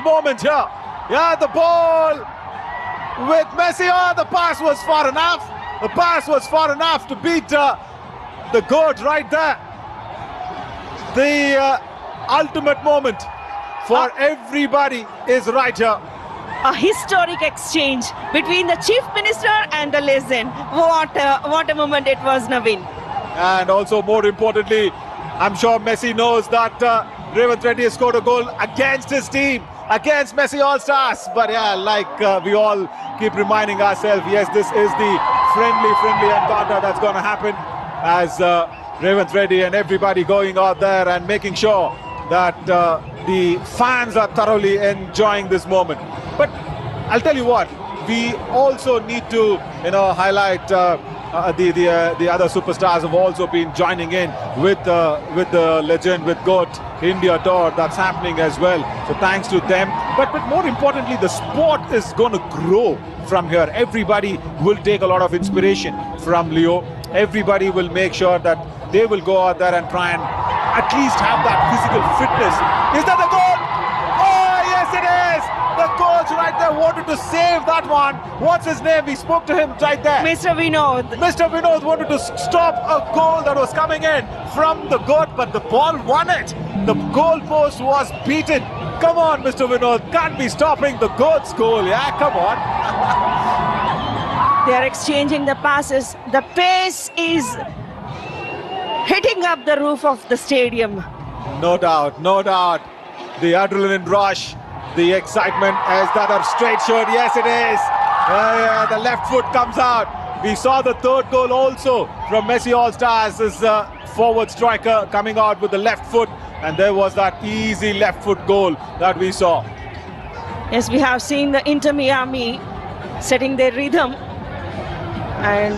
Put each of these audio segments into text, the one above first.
moment here. Yeah, the ball with Messi. Oh, the pass was far enough. The pass was far enough to beat the GOAT right there. The ultimate moment for everybody is right here. A historic exchange between the Chief Minister and the legend. What a moment it was, Naveen. And also, more importantly, I'm sure Messi knows that Revanth Reddy has scored a goal against his team, against Messi All-Stars. But yeah, like we all keep reminding ourselves, yes, this is the friendly encounter that's going to happen as Revanth Reddy and everybody going out there and making sure that the fans are thoroughly enjoying this moment. But I'll tell you what, we also need to, highlight the other superstars have also been joining in with the legend, with GOAT India tour that's happening as well. So thanks to them. But more importantly, the sport is going to grow from here. Everybody will take a lot of inspiration from Leo. Everybody will make sure that they will go out there and try and at least have that physical fitness. Is that the goal? Oh, yes it is! The coach right there wanted to save that one. What's his name? We spoke to him right there. Mr. Vinod. Mr. Vinod wanted to stop a goal that was coming in from the GOAT, but the ball won it. The goal post was beaten. Come on, Mr. Vinod. Can't be stopping the GOAT's goal. Yeah, come on. They are exchanging the passes. The pace is hitting up the roof of the stadium. No doubt, no doubt. The adrenaline rush, the excitement as that are straight shot. Yes, it is. Yeah, the left foot comes out. We saw the third goal also from Messi All-Stars. His forward striker coming out with the left foot. And there was that easy left foot goal that we saw. Yes, we have seen the Inter Miami setting their rhythm. And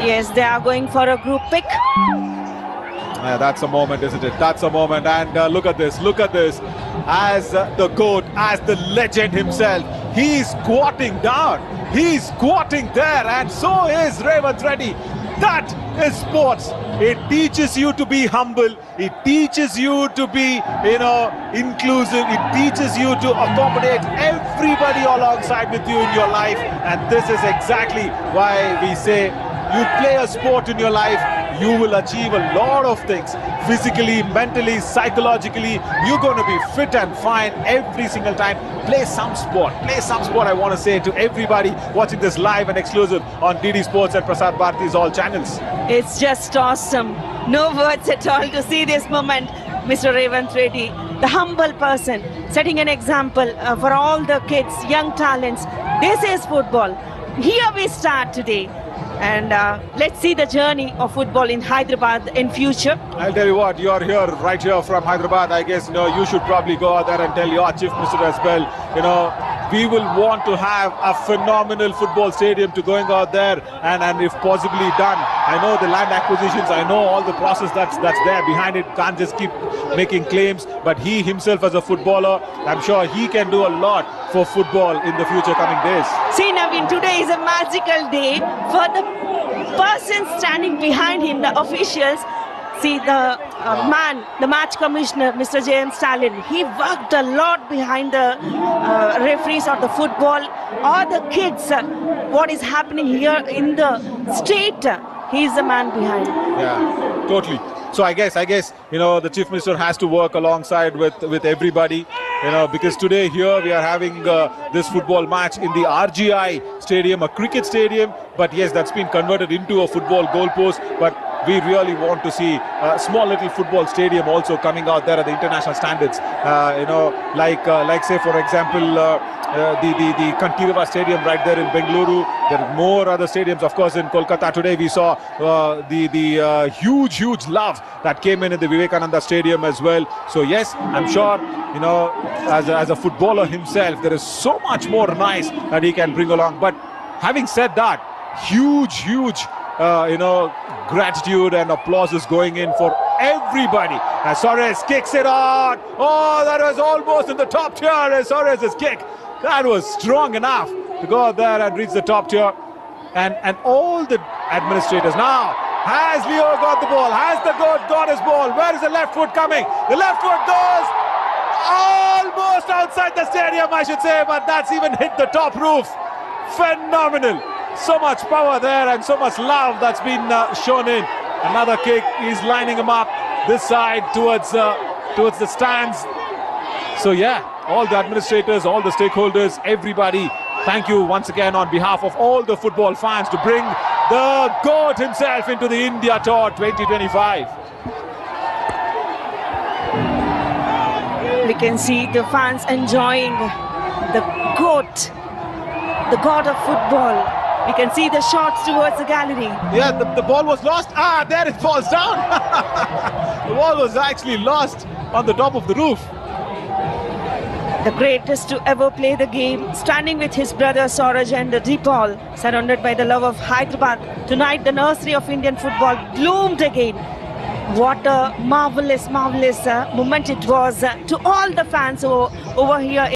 yes, they are going for a group pick. Yeah, that's a moment, isn't it? That's a moment. And look at this. Look at this. As the GOAT, as the legend himself, he's squatting down. He's squatting there. And so is Revanth Reddy. That is sports. It teaches you to be humble. It teaches you to be, inclusive. It teaches you to accommodate everybody alongside with you in your life. And this is exactly why we say you play a sport in your life, you will achieve a lot of things. Physically, mentally, psychologically, you're going to be fit and fine every single time. Play some sport. Play some sport, I want to say to everybody watching this live and exclusive on DD Sports and Prasad Bharati's all channels. It's just awesome. No words at all to see this moment. Mr. Revanth Reddy, the humble person, setting an example for all the kids, young talents. This is football. Here we start today. And let's see the journey of football in Hyderabad in future. I'll tell you what, you're here, right here from Hyderabad. I guess, you should probably go out there and tell your Chief Minister as well. We will want to have a phenomenal football stadium to going out there and if possibly done. I know the land acquisitions, I know all the process that's there behind it. Can't just keep making claims. But he himself as a footballer, I'm sure he can do a lot for football in the future coming days. See, Naveen, today is a magical day for the person standing behind him, the officials. See, the man, the match commissioner, Mr. J.M. Stalin, he worked a lot behind the referees of the football or the kids. What is happening here in the street, he's the man behind. Yeah, totally. So I guess, the Chief Minister has to work alongside with everybody, because today here we are having this football match in the RGI Stadium, a cricket stadium. But yes, that's been converted into a football goalpost. But we really want to see a small little football stadium also coming out there at the international standards. Like say for example, the Kantirava Stadium right there in Bengaluru. There are more other stadiums, of course, in Kolkata. Today we saw the huge love that came in the Vivekananda Stadium as well. So yes, I'm sure, as a footballer himself, there is so much more nice that he can bring along. But having said that, huge gratitude and applause is going in for everybody. As Suarez kicks it on. Oh, that was almost in the top tier. As Suarez's kick, that was strong enough to go out there and reach the top tier. And all the administrators now. Has Leo got the ball? Has the GOAT got his ball? Where is the left foot coming? The left foot goes almost a stadium, I should say, but that's even hit the top roof. Phenomenal. So much power there and so much love that's been shown in. Another kick. He's lining him up this side towards the stands. So yeah, all the administrators, all the stakeholders, everybody, thank you once again on behalf of all the football fans to bring the GOAT himself into the India Tour 2025. We can see the fans enjoying the GOAT, the God of football. We can see the shots towards the gallery. Yeah, the ball was lost. There it falls down. The ball was actually lost on the top of the roof. The greatest to ever play the game, standing with his brother Sauraj and Deepal, surrounded by the love of Hyderabad. Tonight, the nursery of Indian football bloomed again. What a marvelous moment it was to all the fans over here.